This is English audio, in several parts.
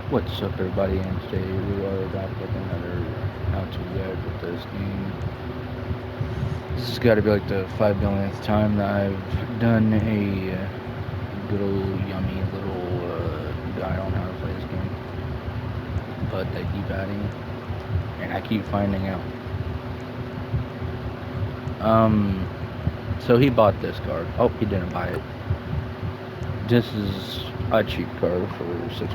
What's up, everybody? And today we are back with another how to guide with this game. This has got to be like the 5 millionth time that I've done a good old yummy little guide on how to play this game. But they keep adding, and I keep finding out. So he bought this card. Oh, he didn't buy it. This is a cheap card for 6%, in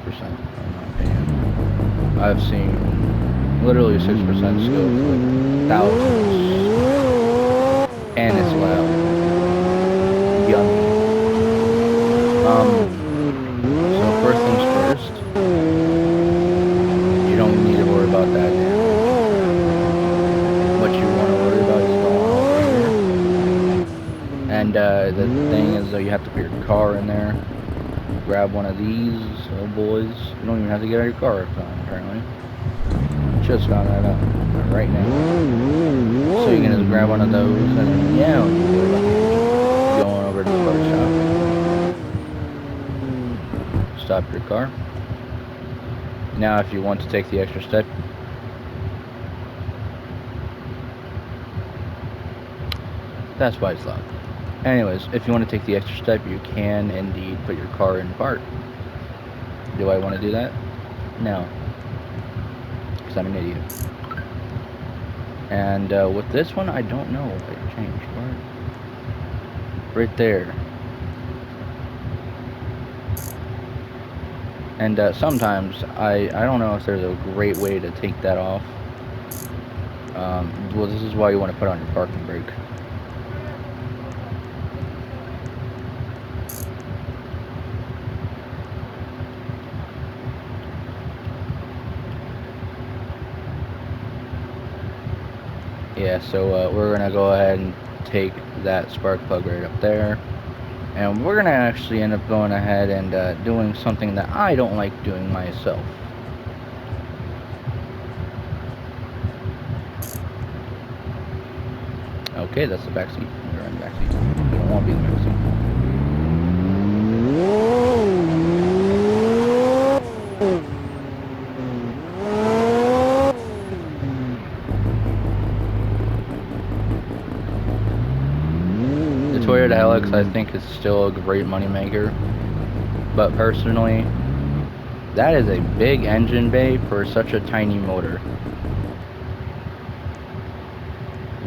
my opinion. I've seen literally 6% skill for like thousands, and it's loud. Yummy. So first things first, you don't need to worry about that damage. What you want to worry about is going over here. And the thing is, you have to put your car in there. Grab one of these, oh boys. You don't even have to get out of your car apparently. Just found that out right now. So you can just grab one of those, and then yeah, don't need to worry about the engine. Going over to the car shop. Stop your car. Now, if you want to take the extra step, that's why it's loud. Anyways, if you want to take the extra step, you can indeed put your car in park. Do I want to do that? No, because I'm an idiot. And with this one, I don't know if I changed. Right there. And sometimes, I don't know if there's a great way to take that off. Well, this is why you want to put on your parking brake. Yeah, so we're gonna go ahead and take that spark plug right up there, and we're gonna actually end up going ahead and doing something that I don't like doing myself. Okay, that's the back seat. We're in the back seat. You don't want to be in the back seat. The Toyota Hilux, I think, is still a great moneymaker, but personally, that is a big engine bay for such a tiny motor.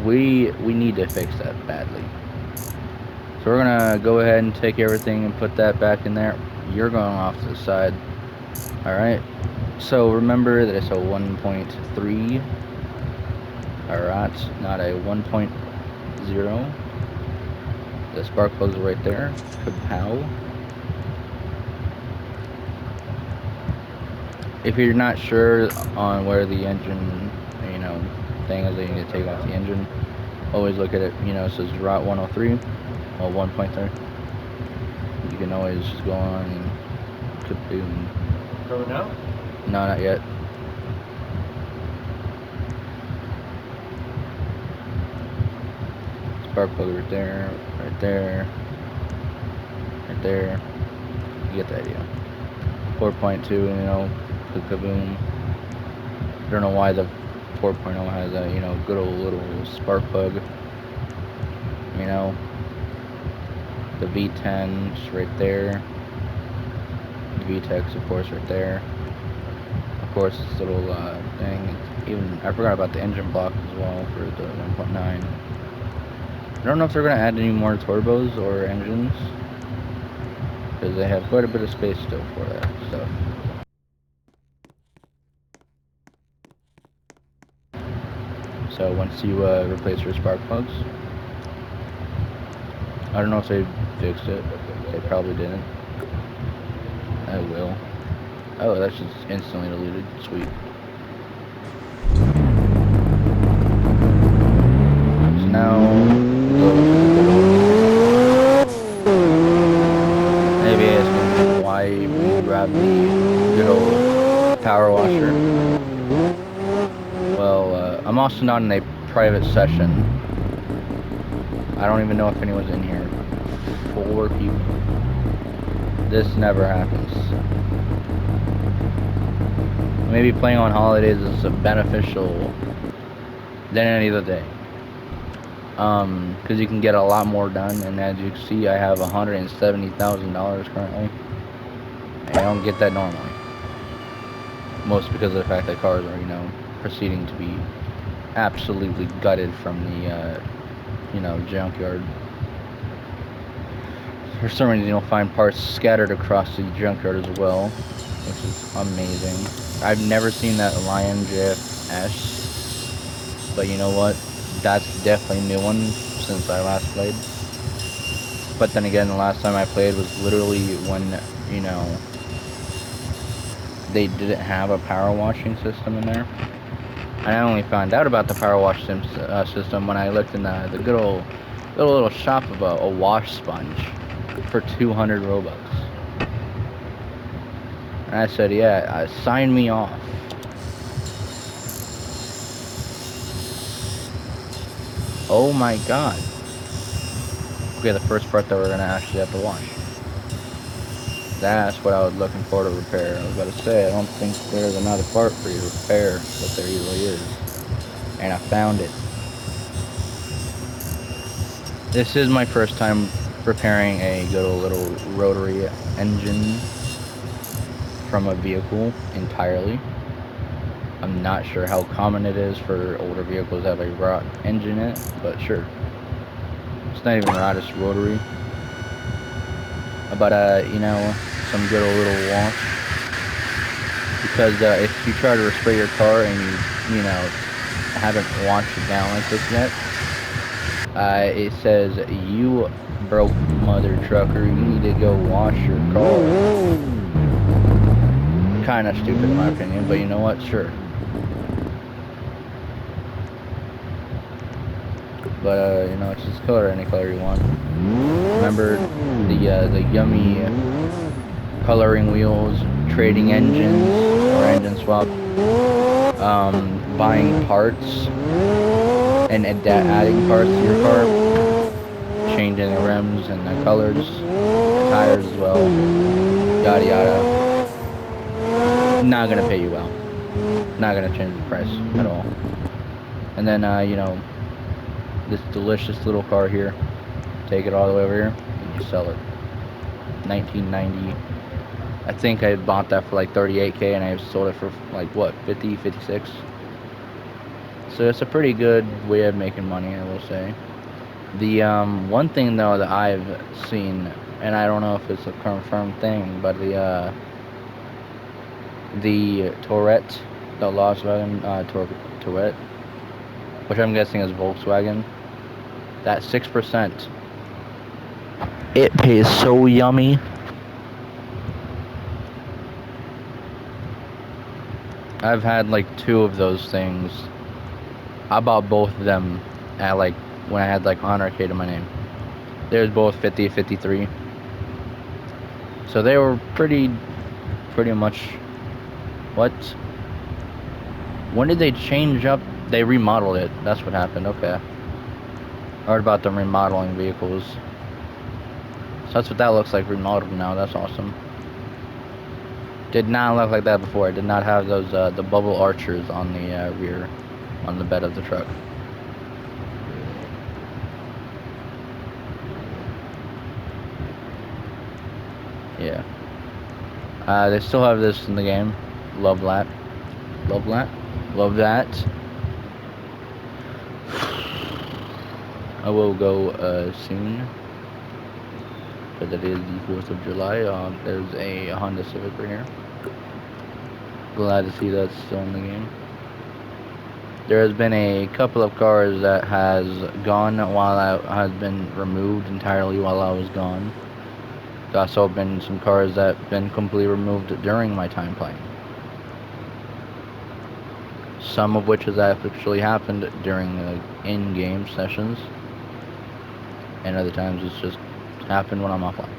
We need to fix that badly. So we're gonna go ahead and take everything and put that back in there. You're going off to the side. Alright. So remember that it's a 1.3. Alright, not a 1.0. The spark plug's right there. Kapow. If you're not sure on where the engine, thing is that you need to take off the engine, always look at it, it says Route 103, or 1.3. You can always just go on and kaboom. Going out? No, not yet. Spark plug right there, right there, right there. You get the idea. 4.2, kaboom. I don't know why the 4.0 has a, good old little spark plug. The V10's right there. The VTEC's, of course, right there. Of course, this little thing. Even I forgot about the engine block as well for the 1.9. I don't know if they're gonna add any more turbos or engines, because they have quite a bit of space still for that stuff. So once you replace your spark plugs, I don't know if they fixed it. They probably didn't. I will. Oh, that's just instantly deleted. Sweet. So now go to the good old. Maybe asking why we grabbed the good old power washer. Well, I'm also not in a private session. I don't even know if anyone's in here. 4 people. This never happens. maybe playing on holidays is beneficial than any other day. Because you can get a lot more done, and as you can see, I have $170,000 currently. And I don't get that normally. Most because of the fact that cars are, proceeding to be absolutely gutted from the, junkyard. For some reason, you'll find parts scattered across the junkyard as well, which is amazing. I've never seen that Lion JFS, but you know what? That's definitely a new one since I last played. But then again, the last time I played was literally when, they didn't have a power washing system in there. And I only found out about the power wash system when I looked in the good old little shop of a wash sponge for 200 Robux. And I said, yeah, sign me off. Oh my god. Okay, the first part that we're gonna actually have to wash. That's what I was looking for to repair. I was about to say, I don't think there's another part for you to repair, but there usually is. And I found it. This is my first time repairing a good old little rotary engine from a vehicle entirely. I'm not sure how common it is for older vehicles to have a rot engine in it, but sure. It's not even rot, it's rotary. But, some good old little wash. Because if you try to spray your car and you haven't washed it down like this yet, it says, you broke mother trucker, you need to go wash your car. Kinda stupid in my opinion, but you know what? Sure. But, it's just color, any color you want. Remember the yummy coloring wheels, trading engines, or engine swap, buying parts, and adding parts to your car, changing the rims and the colors, the tires as well, yada yada. Not gonna pay you well. Not gonna change the price at all. And then, this delicious little car here, take it all the way over here, and you sell it. 1990. I think I bought that for like 38K, and I sold it for like what, 50, 56. So it's a pretty good way of making money, I will say. The one thing though that I've seen, and I don't know if it's a confirmed thing, but the Tourette, the Volkswagen Tourette, which I'm guessing is Volkswagen, that 6%, it pays so yummy. I've had like 2 of those things. I bought both of them at like when I had like 100K to my name. They was both 50, 53. So they were pretty much. What? When did they change up? They remodeled it. That's what happened. Okay. I heard about them remodeling vehicles. So that's what that looks like remodeled now. That's awesome. Did not look like that before. It did not have those the bubble archers on the rear, on the bed of the truck. Yeah. They still have this in the game. Love that. Love that. Love that. I will go soon. Because it is the 4th of July. There's a Honda Civic right here. Glad to see that's still in the game. There has been a couple of cars that has gone while has been removed entirely while I was gone. There's also been some cars that have been completely removed during my time playing. Some of which has actually happened during the in-game sessions. And other times it's just happened when I'm offline.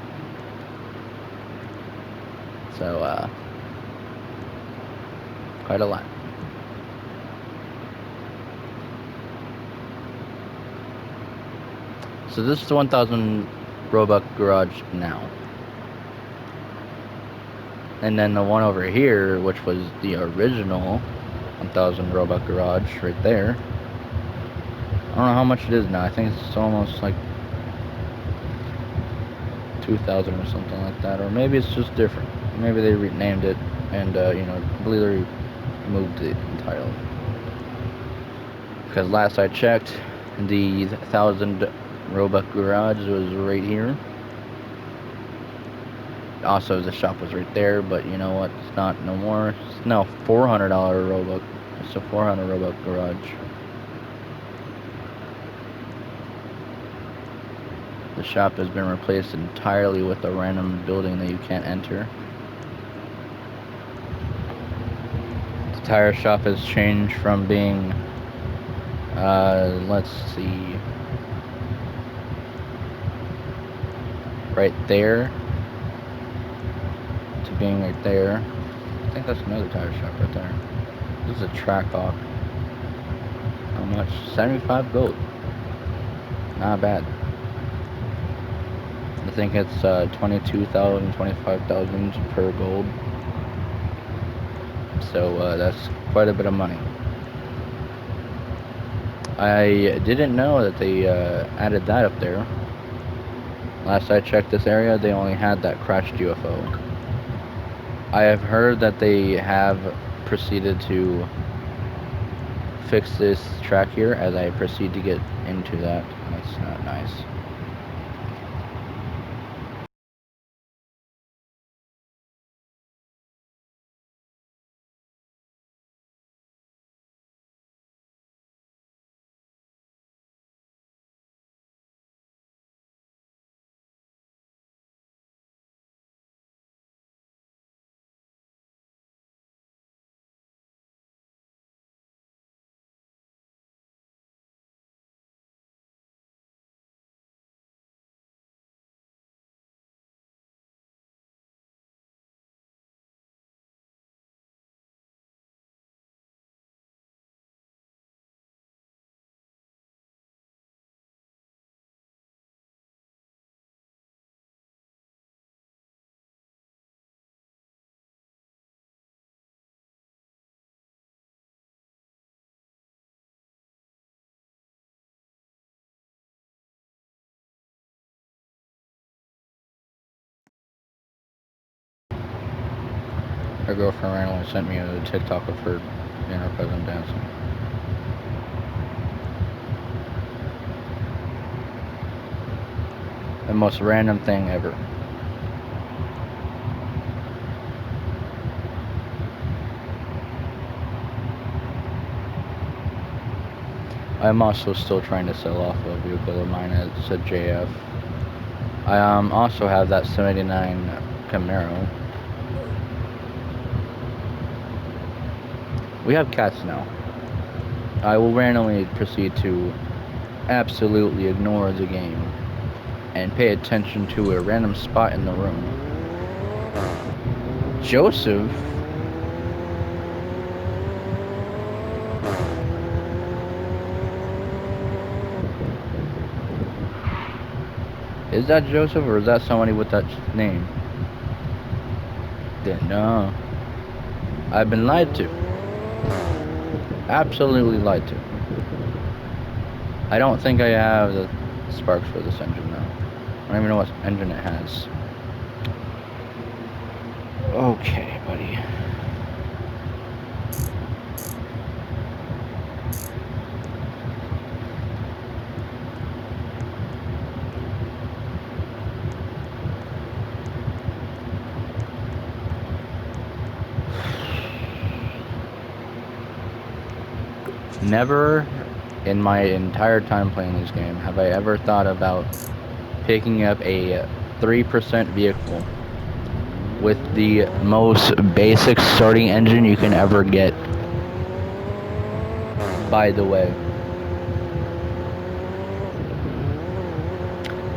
So, quite a lot. So this is the 1,000 Robux garage now. And then the one over here, which was the original 1000 Robot Garage right there. I don't know how much it is now. I think it's almost like 2000 or something like that. Or maybe it's just different. Maybe they renamed it and, completely moved it entirely. Because last I checked, the 1000 Robot Garage was right here. Also, the shop was right there, but you know what? It's not no more. It's now $400 Robot. It's a 400 Robot Garage. The shop has been replaced entirely with a random building that you can't enter. The tire shop has changed from being, let's see, right there to being right there. I think that's another tire shop right there. This is a Trackhawk. How much? 75 gold. Not bad. I think it's 22,000, 25,000 per gold. So that's quite a bit of money. I didn't know that they added that up there. Last I checked this area, they only had that crashed UFO. I have heard that they have proceeded to fix this track here as I proceed to get into that. That's not nice. Her girlfriend randomly sent me a TikTok of her and her cousin dancing. The most random thing ever. I'm also still trying to sell off a vehicle of mine. It's a JF. I also have that 79 Camaro. We have cats now. I will randomly proceed to absolutely ignore the game and pay attention to a random spot in the room. Joseph? Is that Joseph or is that somebody with that name? Didn't know. I've been lied to. Absolutely lied to. I don't think I have the sparks for this engine now. I don't even know what engine it has. Okay, buddy. Never in my entire time playing this game have I ever thought about picking up a 3% vehicle with the most basic starting engine you can ever get. By the way,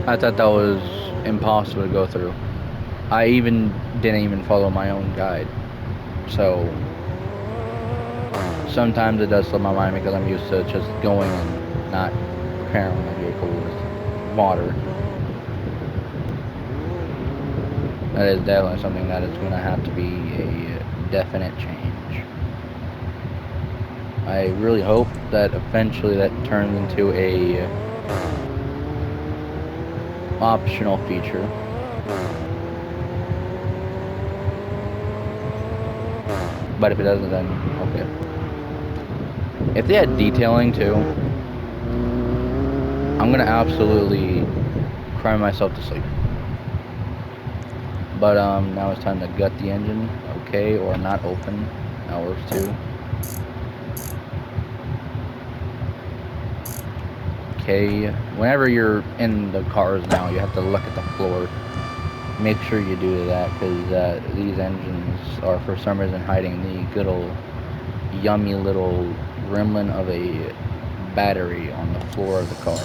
I thought that was impossible to go through. I didn't even follow my own guide. So sometimes it does slip my mind because I'm used to just going and not preparing my vehicle with water. That is definitely something that is going to have to be a definite change. I really hope that eventually that turns into a optional feature. But if it doesn't, then okay. If they had detailing too, I'm gonna absolutely cry myself to sleep. But now it's time to gut the engine. Okay, or not open. That works too. Okay, whenever you're in the cars now, you have to look at the floor. Make sure you do that, because these engines are for some reason hiding the good old yummy little gremlin of a battery on the floor of the car.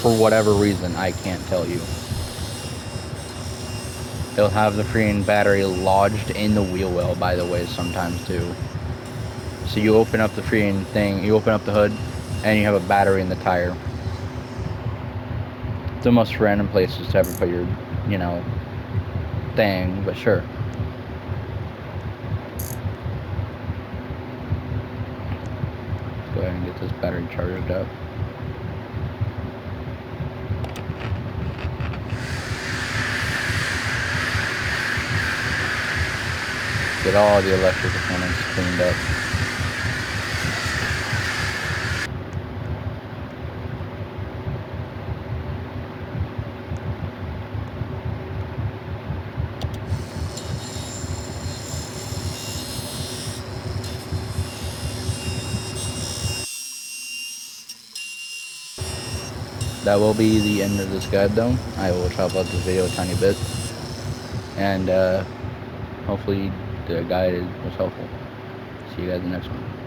For whatever reason, I can't tell you. They'll have the freaking battery lodged in the wheel well, by the way, sometimes too. So you open up the freaking thing, you open up the hood, and you have a battery in the tire. It's the most random places to ever put your, you know, thing, but sure. Let's go ahead and get this battery charged up. Get all the electric components cleaned up. That will be the end of this guide though. I will chop up this video a tiny bit. And hopefully the guide was helpful. See you guys in the next one.